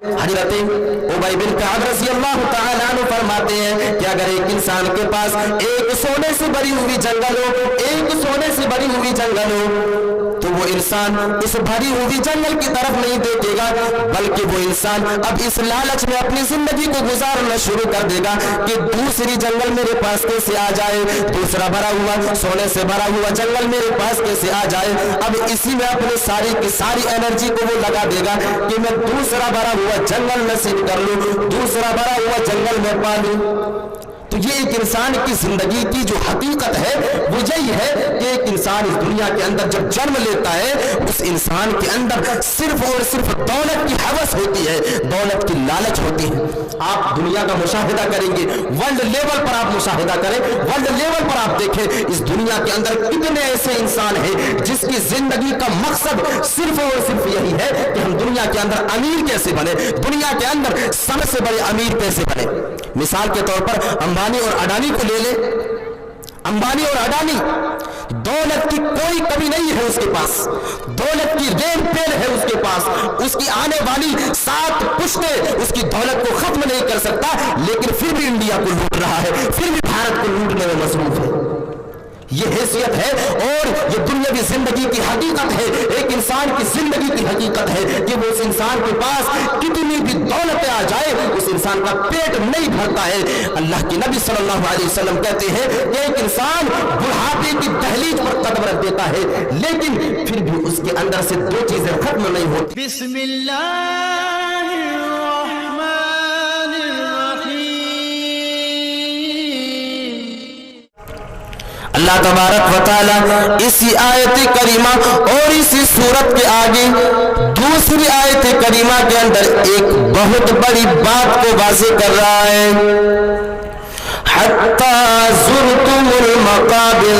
حضرت ابی بن کعب رضی اللہ تعالی عنہ فرماتے ہیں کہ اگر ایک انسان کے پاس ایک سونے سے بھری ہوئی جنگل ہو، ایک سونے سے بھری ہوئی جنگل ہو، تو وہ انسان اس بھری ہوئی جنگل کی طرف نہیں دیکھے گا، بلکہ وہ انسان اب اس لالچ میں اپنی زندگی کو گزارنا شروع کر دے گا کہ دوسری جنگل میرے پاس کیسے آ جائے، دوسرا بھرا ہوا سونے سے بھرا ہوا جنگل میرے پاس کیسے آ جائے۔ اب اسی میں اپنی ساری کی ساری انرجی کو وہ لگا دے گا کہ میں دوسرا بھرا ہوا جنگل نصیب کر لوں، دوسرا بھرا ہوا جنگل میں پا لوں۔ تو یہ ایک انسان کی زندگی کی جو حقیقت ہے وہ یہی ہے کہ ایک انسان اس دنیا کے اندر جب جنم لیتا ہے، اس انسان کے اندر صرف اور صرف دولت کی ہوس ہوتی ہے، دولت کی لالچ ہوتی ہے۔ آپ دنیا کا مشاہدہ کریں گے، ورلڈ لیول پر آپ مشاہدہ کریں، ورلڈ لیول پر آپ دیکھیں اس دنیا کے اندر کتنے ایسے انسان ہیں جس کی زندگی کا مقصد صرف اور صرف یہی ہے کہ ہم دنیا کے اندر امیر کیسے بنے، دنیا کے اندر سب سے بڑے امیر کیسے بنے۔ مثال کے طور پر امبانی اور اڈانی کو لے لیں۔ امبانی اور اڈانی، دولت کی کوئی کمی نہیں ہے اس کے پاس، دولت کی رین پین ہے اس کے پاس، اس کی آنے والی 7 پشتیں اس کی دولت کو ختم نہیں کر سکتا، لیکن پھر بھی انڈیا کو لوٹ رہا ہے، پھر بھی بھارت کو لوٹنے میں مصروف ہے۔ یہ حیثیت ہے اور یہ دنیاوی زندگی کی حقیقت ہے، ایک انسان کی زندگی کی حقیقت ہے کہ وہ اس انسان کے پاس کتنی بھی دولتیں آ جائے اس انسان کا پیٹ نہیں بھرتا ہے۔ اللہ کے نبی صلی اللہ علیہ وسلم کہتے ہیں کہ ایک انسان بڑھاپے کی دہلیز پر قدم رکھ دیتا ہے لیکن پھر بھی اس کے اندر سے 2 چیزیں ختم نہیں ہوتی۔ بسم اللہ الرحمن الرحیم۔ اللہ تبارک و تعالی اسی آیت کریمہ اور اسی سورت کے آگے دوسری آیت کریمہ کے اندر ایک بہت بڑی بات کو واضح کر رہا ہے۔ حتی زرتم المقابر،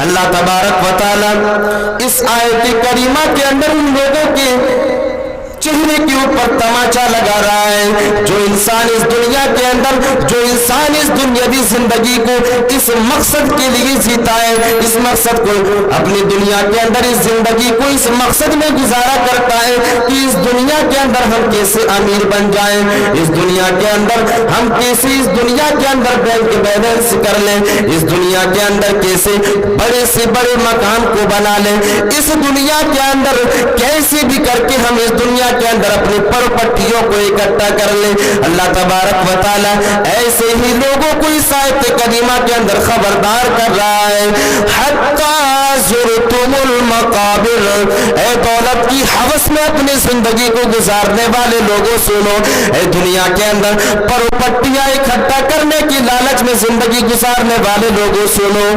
اللہ تبارک و تعالی اس آیت کریمہ کے اندر ان لوگوں کے چہرے کے اوپر تماچا لگا رہا ہے جو انسان اس دنیا کے اندر، جو انسان اس دنیاوی زندگی کو اس مقصد کے لیے جیتا ہے، اس مقصد کو اپنی دنیا کے اندر اس زندگی کو اس مقصد میں گزارا کرتا ہے کہ اس دنیا کے اندر ہم کیسے امیر بن جائیں، اس دنیا کے اندر ہم کیسے اس دنیا کے اندر بینک بیلنس کر لیں، اس دنیا کے اندر کیسے بڑے سے بڑے مکان کو بنا لیں، اس دنیا کے اندر کیسے بھی کر کے ہم اس دنیا کے اندر اپنی پراپرٹیوں کو اکٹھا کر لیں۔ اللہ تبارک و تعالی ایسے ہی لوگوں کو اس آیت کریمہ کے اندر خبردار کر رہا ہے۔ حتی زرتم المقابر، اے دولت کی ہوس میں اپنی زندگی کو گزارنے والے لوگوں سنو، اے دنیا کے اندر پراپرٹیاں اکٹھا کرنے کی لالچ میں زندگی گزارنے والے لوگوں سنو۔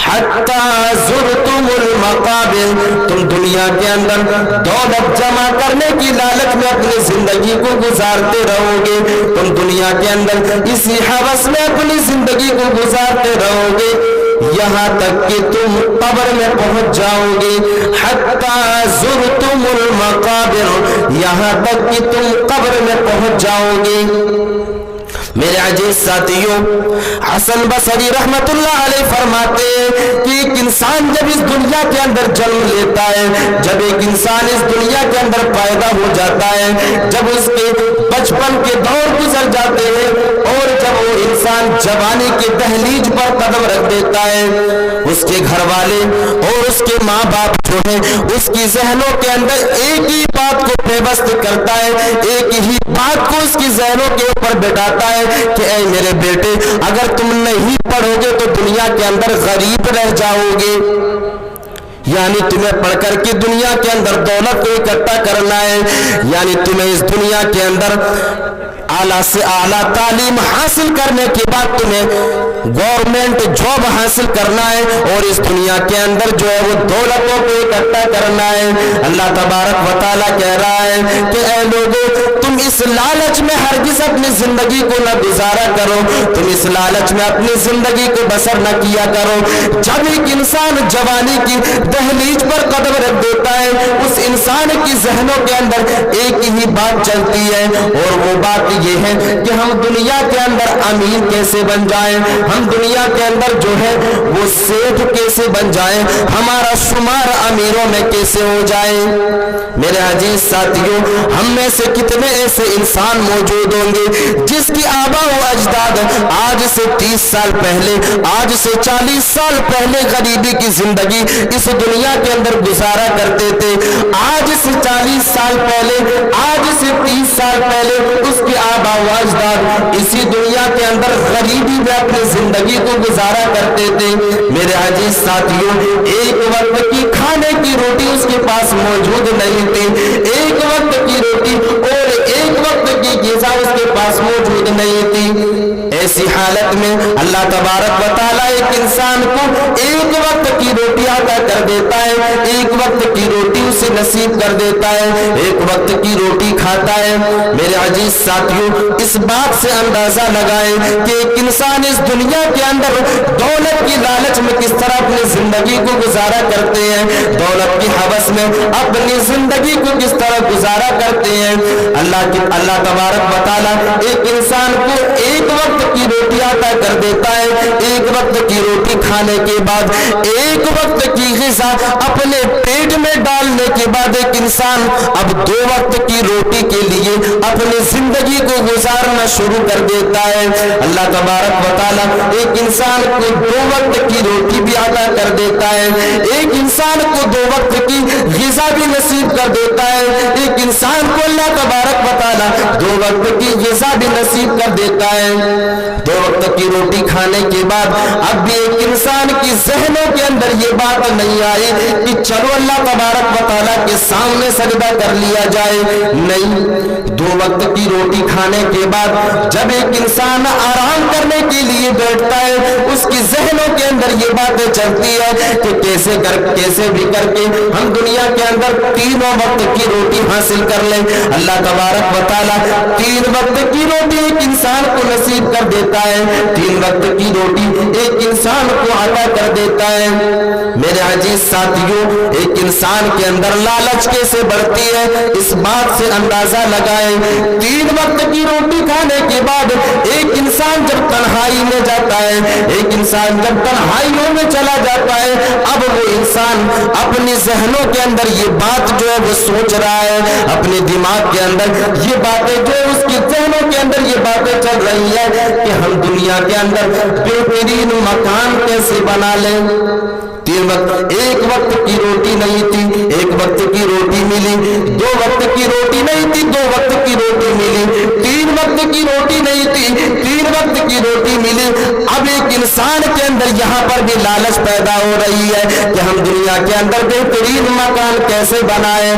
حتی زرتم المقابر، تم دنیا کے اندر دولت جمع کرنے کی لالچ میں اپنی زندگی کو گزارتے رہو گے، تم دنیا کے اندر اسی ہوس میں اپنی زندگی کو گزارتے رہو گے یہاں تک کہ تم قبر میں پہنچ جاؤ گے۔ حتی زرتم المقابر، یہاں تک کہ تم قبر میں پہنچ جاؤ گے۔ میرے عزیز ساتھیوں، حسن بصری رحمت اللہ علیہ فرماتے ہیں کہ ایک انسان جب اس دنیا کے اندر جنم لیتا ہے، جب ایک انسان اس دنیا کے اندر پیدا ہو جاتا ہے، جب اس کے بچپن کے دور گزر جاتے ہیں اور جب وہ انسان جوانی کے دہلیز پر قدم رکھ دیتا ہے، اس کے گھر والے اور اس کے ماں باپ جو ہیں اس کی ذہنوں کے اندر ایک ہی بات کو پیوست کرتا ہے، ایک ہی بات کو اس کی ذہنوں کے اوپر بٹھاتا ہے کہ اے میرے بیٹے، اگر تم نہیں پڑھو گے تو دنیا کے اندر غریب رہ جاؤ گے۔ یعنی تمہیں پڑھ کر کے دنیا کے اندر دولت کو اکٹھا کرنا ہے، یعنی تمہیں اس دنیا کے اندر اعلیٰ سے اعلیٰ تعلیم حاصل کرنے کے بعد تمہیں گورنمنٹ جاب حاصل کرنا ہے اور اس دنیا کے اندر جو ہے وہ دولتوں کو اکٹھا کرنا ہے۔ اللہ تبارک و تعالیٰ کہہ رہا ہے کہ اے لوگوں، تم اس لالچ میں ہرگز اپنی زندگی کو نہ گزارا کرو، تم اس لالچ میں اپنی زندگی کو بسر نہ کیا کرو۔ جب ایک انسان جوانی کی دہلیز پر قدم رکھ دیتا ہے، اس انسان کی ذہنوں کے اندر ایک ہی بات چلتی ہے اور وہ بات یہ ہے کہ ہم دنیا کے اندر امیر کیسے بن جائیں, ہم دنیا کے اندر جو ہے وہ سیٹھ کیسے بن جائیں, ہمارا شمار امیروں میں کیسے ہو جائے. میرے عزیز ساتھیوں, ہم میں سے کتنے ایسے انسان موجود ہوں گے جس کی آبا و اجداد آج سے 30 سال پہلے, آج سے 40 سال پہلے غریبی کی زندگی اس دنیا کے اندر گزارا کرتے تھے. آج سے 40 سال پہلے, آج سے 30 سال پہلے اس کی آبا و اجداد اسی دنیا کے اندر غریبی میں اپنی زندگی کو گزارا کرتے تھے. میرے عزیز ساتھیوں, ایک وقت کی کھانے کی روٹی اس کے پاس موجود نہیں تھی, ایک وقت کی روٹی اور ایک وقت کی غذا اس کے پاس موجود نہیں تھی. ایسی حالت میں اللہ تبارک و تعالیٰ ایک انسان کو ایک وقت کی روٹی عطا کر دیتا ہے, ایک وقت کی روٹی اسے نصیب کر دیتا ہے, ایک وقت کی روٹی کھاتا ہے. میرے عزیز ساتھیوں, اس بات سے اندازہ لگائیں کہ ایک انسان اس دنیا کے اندر دولت کی لالچ میں کس طرح اپنی زندگی کو گزارا کرتے ہیں, دولت کی ہوس میں اپنی زندگی کو کس طرح گزارا کرتے ہیں. اللہ تبارک و تعالیٰ ایک انسان کو ایک وقت کی روٹی عطا کر دیتا ہے, ایک وقت کی روٹی کھانے کے بعد ایک وقت کی غذا اپنے پیٹ میں ڈالنے کے بعد ایک انسان اب 2 وقت کی روٹی کے لیے اپنی زندگی کو گزارنا شروع کر دیتا ہے. اللہ تبارک و تعالیٰ ایک انسان کو 2 وقت کی روٹی بھی عطا کر دیتا ہے, ایک انسان کو 2 وقت کی غذا بھی نصیب کر دیتا ہے, ایک انسان کو اللہ تبارک و تعالیٰ 2 وقت کی غذا بھی نصیب کر دیتا ہے. 2 وقت کی روٹی کھانے کے بعد اب بھی ایک انسان کی ذہنوں کے اندر یہ بات نہیں آئی کہ چلو اللہ تبارک و تعالیٰ کے سامنے سجدہ کر لیا جائے. نہیں, 2 وقت کی روٹی کھانے کے بعد جب ایک انسان آرام کرنے کے لیے بیٹھتا ہے, اس کی ذہنوں کے اندر یہ باتیں چلتی ہے کہ کیسے بھی کر کے ہم دنیا کے اندر 3 وقت کی روٹی حاصل کر لیں. اللہ تبارک و تعالیٰ 3 وقت کی روٹی ایک انسان کو نصیب کر دیتا ہے, 3 وقت کی روٹی ایک انسان کو عطا کر دیتا ہے. میرے عزیز ساتھیوں, ایک انسان کے اندر لالچ کیسے بڑھتی ہے اس بات سے اندازہ لگائیں. 3 وقت کی روٹی کھانے کے بعد ایک انسان جب تنہائی میں جاتا ہے, ایک انسان جب تنہائیوں میں چلا جاتا ہے, اب وہ انسان اپنی ذہنوں کے اندر یہ بات جو ہے وہ سوچ رہا ہے, اپنے دماغ کے اندر یہ باتیں جو اس کی ذہنوں کے اندر یہ باتیں چل رہی ہے کہ ہم دنیا کے اندر بہترین مکان کیسے بنا لیں. 3 وقت, ایک وقت کی روٹی نہیں تھی, ایک وقت کی روٹی ملی, 2 وقت کی روٹی نہیں تھی, 2 وقت کی روٹی ملی, 3 وقت کی روٹی نہیں تھی, 3 وقت کی روٹی ملی. اب ایک انسان کے اندر یہاں پر بھی لالچ پیدا ہو رہی ہے کہ ہم دنیا کے اندر بہترین مکان کیسے بنائیں.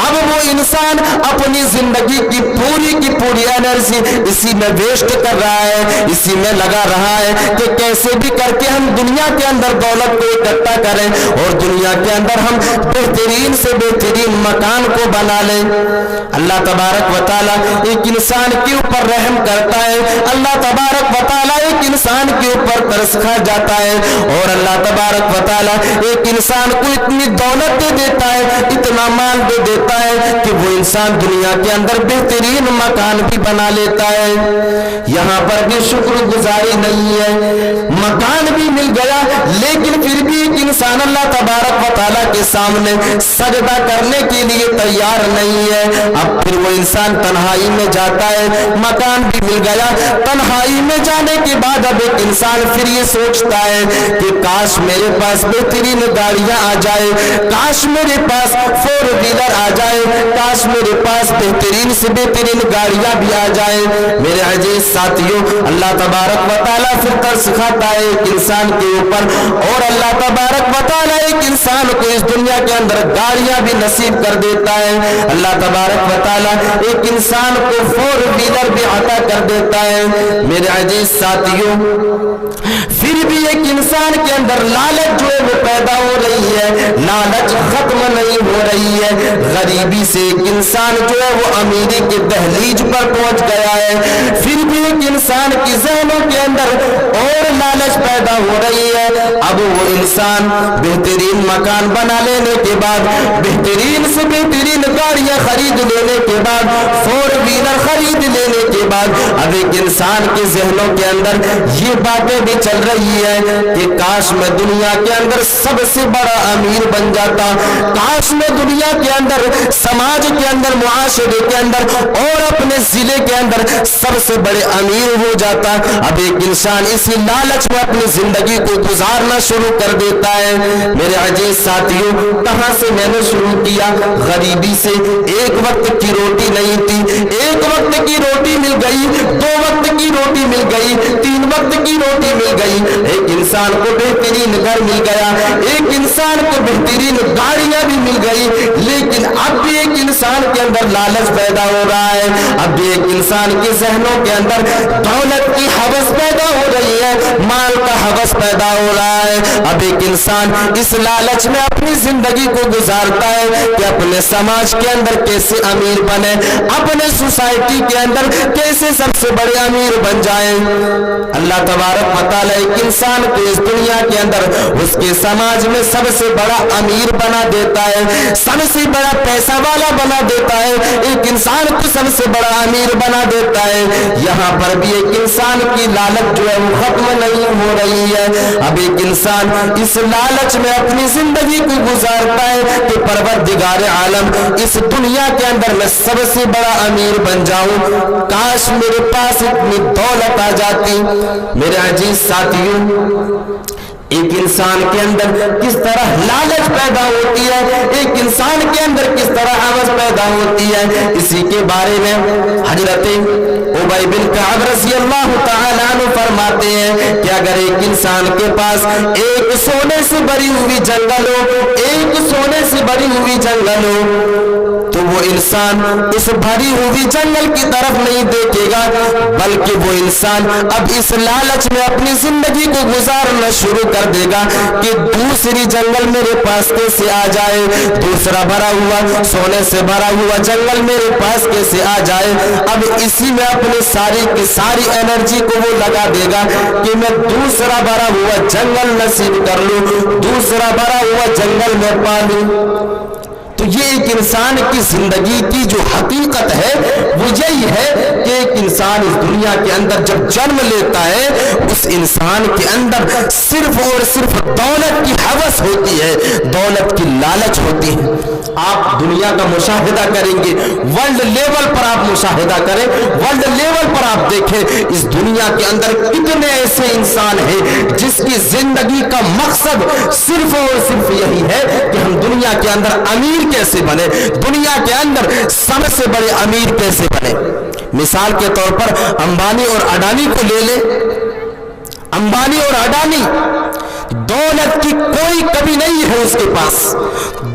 اب وہ انسان اپنی زندگی کی پوری انرجی اسی میں ویسٹ کر رہا ہے, اسی میں لگا رہا ہے کہ کیسے بھی کر کے ہم دنیا کے اندر دولت کو اکٹھا کریں اور دنیا کے اندر ہم بہترین سے بہترین مکان کو بنا لیں. اللہ تبارک و تعالیٰ ایک انسان کے اوپر رحم کرتا ہے, اللہ تبارک و تعالیٰ ایک انسان کے اوپر ترس کھا جاتا ہے اور اللہ تبارک و تعالیٰ ایک انسان کو اتنی دولت دے دیتا ہے, اتنا مال دے دیتا ہے کہ وہ انسان دنیا کے اندر بہترین مکان بھی بنا لیتا ہے. یہاں پر بھی شکر گزاری نہیں ہے, مکان بھی مل گیا لیکن پھر بھی ایک انسان اللہ تبارک و تعالیٰ کے سامنے سجدہ کرنے کے لیے تیار نہیں ہے. اب پھر وہ انسان تنہائی میں جاتا ہے, مکان بھی مل گیا, تنہائی میں جانے کے بعد اب ایک انسان پھر یہ سوچتا ہے کہ کاش میرے پاس بہترین گاڑیاں آ جائے, کاش میرے پاس 4 ویلر آ جائے, کاش میرے پاس بہترین سے بہترین گاڑیاں بھی آ جائے. میرے عزیز ساتھیوں, اللہ تبارک و تعالیٰ پھر ترس کھاتا ہے ایک انسان کے اوپر اور اللہ تبارک و تعالیٰ ایک انسان کو اس دنیا کے اندر گاڑیاں بھی نصیب کر دیتا ہے. اللہ تبارک و تعالیٰ ایک انسان کو 4 ویلر بھی عطا کر دیتا ہے. میرے عزیز ساتھیوں, پھر بھی ایک انسان کے اندر لالچ جو ہے وہ پیدا ہو رہی ہے, لالچ ختم نہیں ہو رہی ہے. غریبی سے ایک انسان جو ہے وہ امیری کے دہلیج پر پہنچ گیا ہے, پھر بھی ایک انسان کی ذہنوں کے اندر اور لالچ پیدا ہو رہی ہے. اب وہ انسان بہترین مکان بنا لینے کے بعد, بہترین سے بہترین گاڑیاں خرید لینے کے بعد, ایک انسان کے ذہنوں کے اندر یہ باتیں بھی چل رہی ہے کہ کاش میں دنیا کے اندر سب سے بڑا امیر بن جاتا، کاش میں دنیا کے اندر، سماج کے اندر، معاشرے کے اندر اور اپنے ضلع کے اندر سب سے بڑے امیر ہو جاتا۔ اب ایک انسان اسی لالچ میں اپنی زندگی کو گزارنا شروع کر دیتا ہے۔ میرے عزیز ساتھیوں، کہاں سے میں نے شروع کیا؟ غریبی سے۔ ایک وقت کی روٹی نہیں تھی، ایک وقت کی روٹی مل گئی، 2 وقت کی روٹی مل گئی، 3 وقت کی روٹی مل گئی، ایک انسان کو بہترین گھر مل گیا، ایک انسان کو بہترین گاڑیاں بھی مل گئی، لیکن اب بھی ایک انسان کے اندر لالچ پیدا ہو رہا ہے، اب بھی ایک انسان کے ذہنوں کے اندر دولت کی ہوس پیدا ہو رہی ہے، مال کا ہوس پیدا ہو رہا ہے۔ اب ایک انسان اس لالچ میں اپنی زندگی کو گزارتا ہے کہ اپنے سماج کے اندر کیسے امیر بنے، اپنے سوسائٹی کے اندر کیسے سب سے بڑے امیر بن جائیں۔ اللہ تبارک و تعالی ایک انسان کو اس دنیا کے اندر اس کے سماج میں سب سے بڑا امیر بنا دیتا ہے، سب سے بڑا پیسہ والا بنا دیتا ہے، ایک انسان کو سب سے بڑا امیر بنا دیتا ہے۔ یہاں پر بھی ایک انسان کی لالچ جو ہے وہ ختم نہیں ہو رہی ہے۔ اب ایک انسان اس لالچ میں اپنی زندگی کو گزارتا ہے کہ پروردگار عالم اس دنیا کے اندر میں سب سے بڑا امیر بن جاؤں، کاش میرے پاس اتنی دولت آ جاتی۔ میرے عزیز ساتھیوں، ایک انسان کے اندر کس طرح لالچ پیدا ہوتی ہے، ایک انسان کے اندر کس طرح ہوس پیدا ہوتی ہے، اسی کے بارے میں حضرت ابی بن کعب رضی اللہ تعالیٰ عنہ فرماتے ہیں کہ اگر ایک انسان کے پاس ایک سونے سے بھری ہوئی جنگل ہو، ایک سونے سے بھری ہوئی جنگل ہو، تو وہ انسان اس بھری ہوئی جنگل کی طرف نہیں دیکھے گا، بلکہ وہ انسان اب اس لالچ میں اپنی زندگی کو گزارنا شروع کر دے گا کہ دوسری جنگل میرے پاس کیسے آ جائے، دوسرا بھرا ہوا سونے سے بھرا ہوا جنگل میرے پاس کیسے آ جائے۔ اب اسی میں اپنی ساری کی ساری انرجی کو وہ لگا دے گا کہ میں دوسرا بھرا ہوا جنگل نصیب کر لوں، دوسرا بھرا ہوا جنگل میں پا لوں۔ تو یہ ایک انسان کی زندگی کی جو حقیقت ہے وہ یہی ہے کہ ایک انسان اس دنیا کے اندر جب جنم لیتا ہے، اس انسان کے اندر صرف اور صرف دولت کی ہوس ہوتی ہے، دولت کی لالچ ہوتی ہے۔ آپ دنیا کا مشاہدہ کریں گے، ورلڈ لیول پر آپ مشاہدہ کریں، ورلڈ لیول پر آپ دیکھیں اس دنیا کے اندر کتنے ایسے انسان ہیں جس کی زندگی کا مقصد صرف اور صرف یہی ہے کہ ہم دنیا کے اندر امیر کیسے بنے، دنیا کے اندر سب سے بڑے امیر کیسے بنے۔ مثال کے طور پر امبانی اور اڈانی کو لے لیں۔ امبانی اور اڈانی، دولت کی کوئی کمی نہیں ہے اس کے پاس،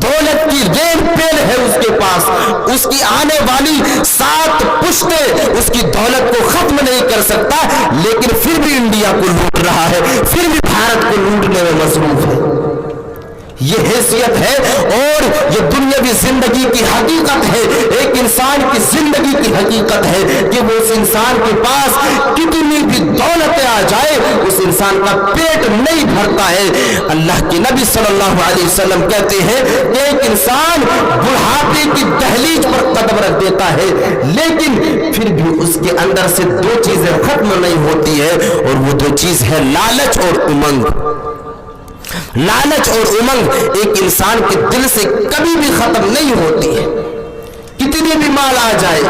دولت کی رین پیل ہے اس کے پاس، اس کی آنے والی 7 پشتیں اس کی دولت کو ختم نہیں کر سکتا، لیکن پھر بھی انڈیا کو لوٹ رہا ہے، پھر بھی بھارت کو لوٹنے میں مصروف ہے۔ یہ حیثیت ہے اور یہ دنیاوی زندگی کی حقیقت ہے، ایک انسان کی زندگی کی حقیقت ہے کہ وہ اس انسان کے پاس کتنی بھی دولتیں آ جائے اس انسان کا پیٹ نہیں بھرتا ہے۔ اللہ کے نبی صلی اللہ علیہ وسلم کہتے ہیں کہ ایک انسان بڑھاپے کی دہلیز پر قدم رکھ دیتا ہے، لیکن پھر بھی اس کے اندر سے 2 چیزیں ختم نہیں ہوتی ہے، اور وہ 2 چیز ہے لالچ اور امنگ۔ لالچ اور امنگ ایک انسان کے دل سے کبھی بھی ختم نہیں ہوتی ہے، کتنی بھی مال آ جائے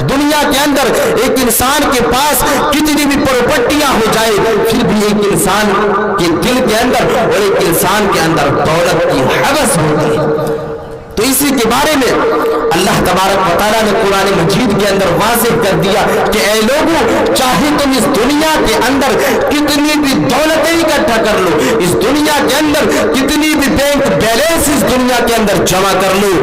دنیا کے اندر، ایک انسان کے پاس کتنی بھی پراپرٹیاں ہو جائے، پھر بھی ایک انسان کے دل کے اندر اور ایک انسان کے اندر دولت کی ہوس ہوتی ہے۔ تو اسی کے بارے میں اللہ تبارک و تعالیٰ نے قرآن مجید کے اندر واضح کر دیا کہ اے لوگوں، چاہے تم اس دنیا کے اندر کتنی بھی دولتیں اکٹھا کر لو، اس دنیا کے اندر کتنی بھی بینک بیلنس اس دنیا کے اندر جمع کر لو،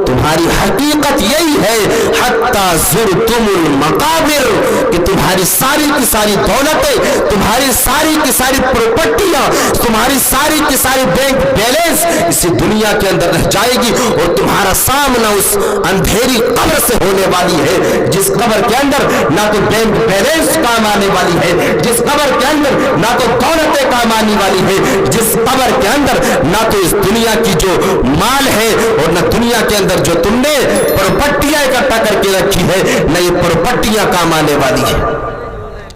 تمہاری حقیقت یہی ہے حتی زرتم المقابر، کہ تمہاری ساری کی ساری دولتیں، تمہاری ساری کی ساری پراپرٹیاں، تمہاری ساری کی ساری بینک بیلنس اسی دنیا کے اندر رہ جائے گی، اور تمہارا سامنا اس اندھیری قبر سے ہونے والی ہے، جس قبر کے اندر نہ تو بینک بیلنس کام آنے والی ہے، جس قبر کے اندر نہ تو دولتیں کام آنے والی ہے، جس قبر کے اندر نہ تو اس دنیا کی جو مال ہے اور نہ دنیا کے اندر جو تم نے پراپرٹیاں اکٹھا کر کے رکھی ہے، نہ یہ پراپرٹیاں کام آنے والی ہے۔